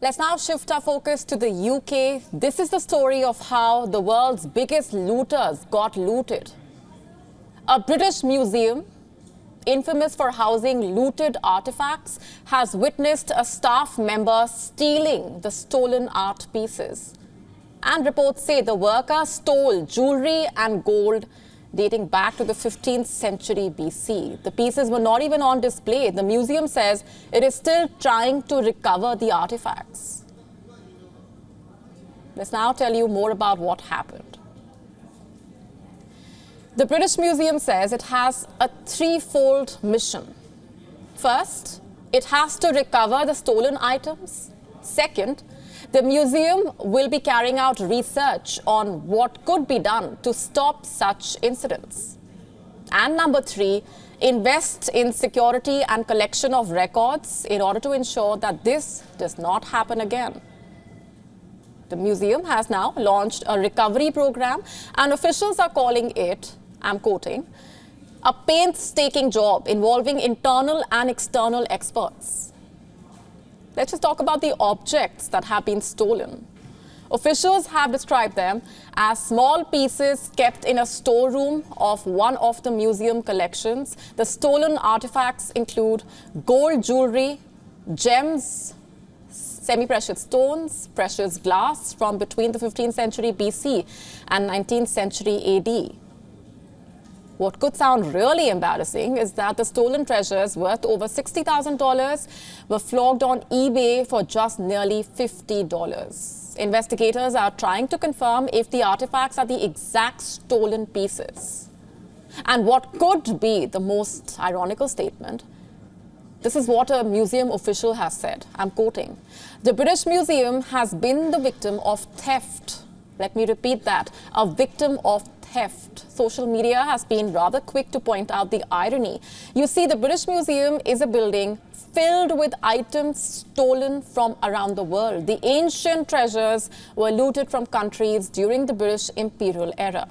Let's now shift our focus to the UK. This is the story of how the world's biggest looters got looted. A British museum, infamous for housing looted artifacts, has witnessed a staff member stealing the stolen art pieces. And reports say the worker stole jewelry and gold dating back to the 15th century BC. The pieces were not even on display. The museum says it is still trying to recover the artifacts. Let's now tell you more about what happened. The British Museum says it has a threefold mission. First, it has to recover the stolen items. Second, the museum will be carrying out research on what could be done to stop such incidents. And number three, invest in security and collection of records in order to ensure that this does not happen again. The museum has now launched a recovery program, and officials are calling it, I'm quoting, a painstaking job involving internal and external experts. Let's just talk about the objects that have been stolen. Officials have described them as small pieces kept in a storeroom of one of the museum collections. The stolen artifacts include gold jewelry, gems, semi-precious stones, precious glass from between the 15th century BC and 19th century AD. What could sound really embarrassing is that the stolen treasures worth over $60,000 were flogged on eBay for just nearly $50. Investigators are trying to confirm if the artifacts are the exact stolen pieces. And what could be the most ironical statement, this is what a museum official has said. I'm quoting, "The British Museum has been the victim of theft." Let me repeat that, a victim of theft. Social media has been rather quick to point out the irony. You see, the British Museum is a building filled with items stolen from around the world. The ancient treasures were looted from countries during the British imperial era.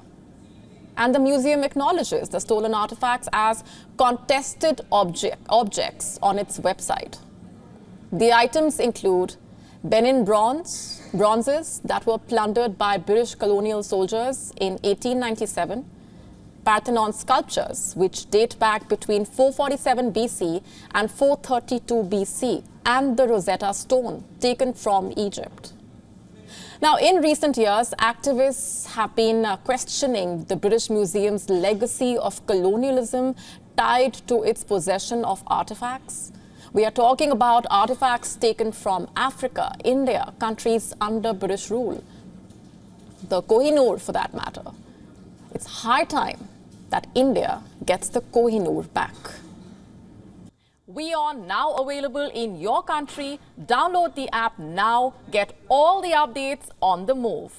And the museum acknowledges the stolen artifacts as contested objects on its website. The items include BENIN bronzes that were plundered by British colonial soldiers in 1897, Parthenon sculptures which date back between 447 BC and 432 BC, and the Rosetta stone taken from Egypt. Now, in recent years, activists have been questioning the British Museum's legacy of colonialism tied to its possession of artifacts. We are talking about artifacts taken from Africa, India, countries under British rule. The Kohinoor, for that matter. It's high time that India gets the Kohinoor back. WION now available in your country. Download the app now. Get all the updates on the move.